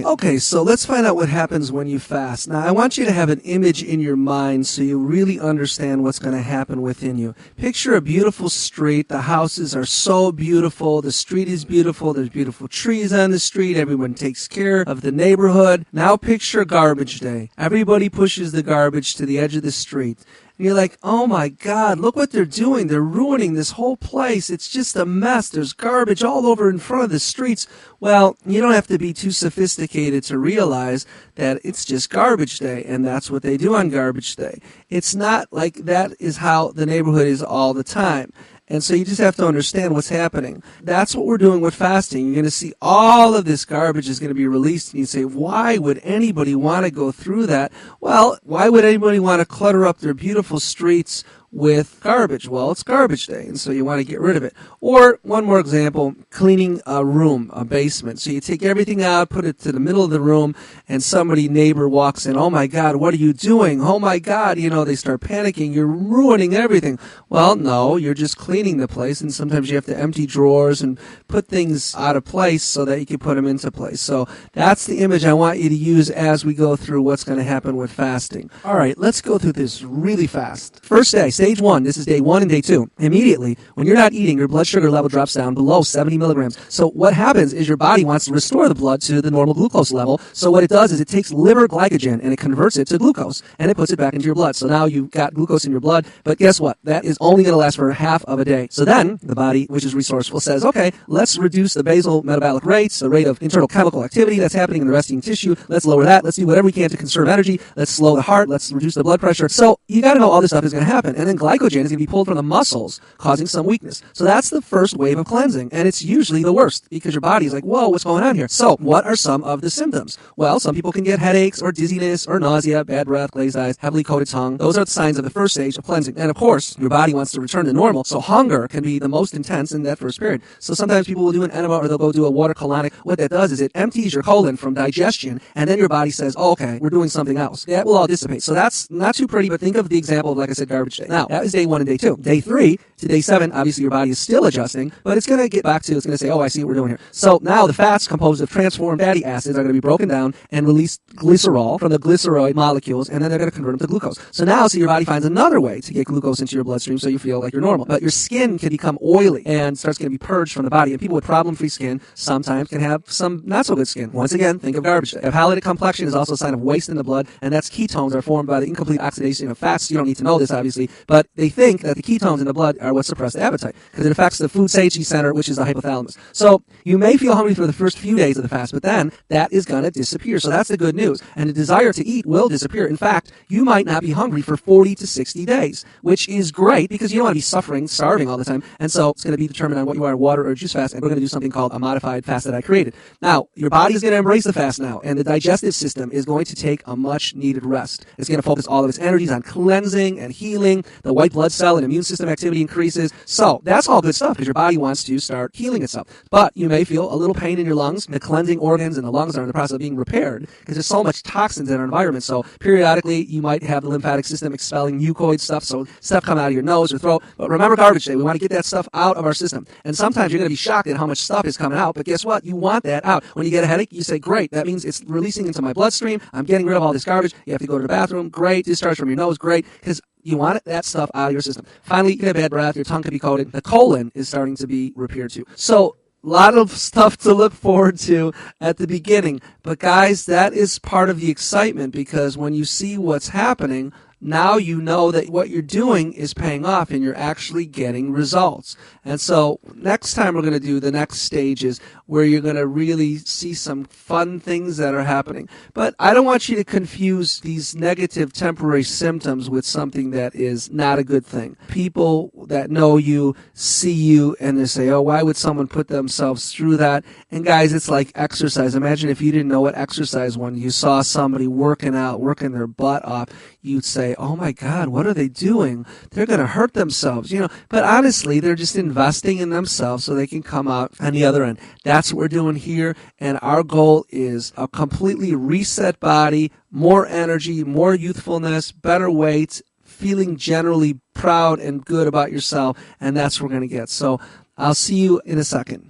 Okay, so let's find out what happens when you fast. Now, I want you to have an image in your mind so you really understand what's going to happen within you. Picture a beautiful street. The houses are so beautiful. The street is beautiful. There's beautiful trees on the street. Everyone takes care of the neighborhood. Now picture garbage day. Everybody pushes the garbage to the edge of the street. And you're like, oh my God, look what they're doing. They're ruining this whole place. It's just a mess. There's garbage all over in front of the streets. Well, you don't have to be too sophisticated to realize that it's just garbage day, and that's what they do on garbage day. It's not like that is how the neighborhood is all the time. And so you just have to understand what's happening. That's what we're doing with fasting. You're going to see all of this garbage is going to be released. And you say, why would anybody want to go through that? Well, why would anybody want to clutter up their beautiful streets with garbage? Well, it's garbage day, and so you want to get rid of it. Or one more example, cleaning a room, a basement. So you take everything out, put it to the middle of the room, and somebody, neighbor, walks in. Oh my God, what are you doing? Oh my God, they start panicking. You're ruining everything. Well, no, you're just cleaning the place, and sometimes you have to empty drawers and put things out of place so that you can put them into place. So that's the image I want you to use as we go through what's going to happen with fasting. All right, let's go through this really fast. First day, stage 1, this is day 1 and day 2. Immediately, when you're not eating, your blood sugar level drops down below 70 milligrams. So what happens is your body wants to restore the blood to the normal glucose level. So what it does is it takes liver glycogen and it converts it to glucose and it puts it back into your blood. So now you've got glucose in your blood, but guess what? That is only going to last for half of a day. So then the body, which is resourceful, says, okay, let's reduce the basal metabolic rates, the rate of internal chemical activity that's happening in the resting tissue. Let's lower that. Let's do whatever we can to conserve energy. Let's slow the heart. Let's reduce the blood pressure. So you got to know all this stuff is going to happen. And then glycogen is going to be pulled from the muscles, causing some weakness. So that's the first wave of cleansing, and it's usually the worst because your body is like, whoa, what's going on here? So what are some of the symptoms? Well, some people can get headaches or dizziness or nausea, bad breath, glazed eyes, heavily coated tongue. Those are the signs of the first stage of cleansing. And of course, your body wants to return to normal, so hunger can be the most intense in that first period. So sometimes people will do an enema or they'll go do a water colonic. What that does is it empties your colon from digestion, and then your body says, oh, okay, we're doing something else. That will all dissipate. So that's not too pretty, but think of the example of, like I said, garbage day. Now, that is day 1 and day 2. Day 3 to day 7, obviously your body is still adjusting, but it's going to get back to, it's going to say, oh, I see what we're doing here. So now the fats composed of transformed fatty acids are going to be broken down and release glycerol from the glyceroid molecules, and then they're going to convert them to glucose. So now, your body finds another way to get glucose into your bloodstream so you feel like you're normal. But your skin can become oily and starts going to be purged from the body. And people with problem-free skin sometimes can have some not-so-good skin. Once again, think of garbage day. A pallid complexion is also a sign of waste in the blood, and that's ketones are formed by the incomplete oxidation of fats. You don't need to know this, obviously, but they think that the ketones in the blood are what suppress the appetite because it affects the food satiety center, which is the hypothalamus. So you may feel hungry for the first few days of the fast, but then that is going to disappear. So that's the good news. And the desire to eat will disappear. In fact, you might not be hungry for 40 to 60 days, which is great because you don't want to be starving all the time. And so it's going to be determined on what you are, water or juice fast. And we're going to do something called a modified fast that I created. Now, your body is going to embrace the fast now, and the digestive system is going to take a much needed rest. It's going to focus all of its energies on cleansing and healing. The white blood cell and immune system activity increases. So that's all good stuff because your body wants to start healing itself. But you may feel a little pain in your lungs. The cleansing organs and the lungs are in the process of being repaired because there's so much toxins in our environment. So periodically you might have the lymphatic system expelling mucoid stuff, so stuff coming out of your nose or throat. But remember garbage day. We want to get that stuff out of our system. And sometimes you're going to be shocked at how much stuff is coming out. But guess what? You want that out. When you get a headache, you say, great, that means it's releasing into my bloodstream. I'm getting rid of all this garbage. You have to go to the bathroom. Great. Discharge from your nose. Great. Because you want that stuff out of your system. Finally, you can have bad breath. Your tongue can be coated. The colon is starting to be repaired too. So a lot of stuff to look forward to at the beginning. But guys, that is part of the excitement because when you see what's happening, now you know that what you're doing is paying off and you're actually getting results. And so next time we're going to do the next stages where you're going to really see some fun things that are happening. But I don't want you to confuse these negative temporary symptoms with something that is not a good thing. People that know you see you and they say, oh, why would someone put themselves through that? And guys, it's like exercise. Imagine if you didn't know what exercise was. When you saw somebody working out, working their butt off, you'd say, oh my God, what are they doing? They're going to hurt themselves, But honestly, they're just investing in themselves so they can come out on the other end. That's what we're doing here. And our goal is a completely reset body, more energy, more youthfulness, better weight, feeling generally proud and good about yourself. And that's what we're going to get. So I'll see you in a second.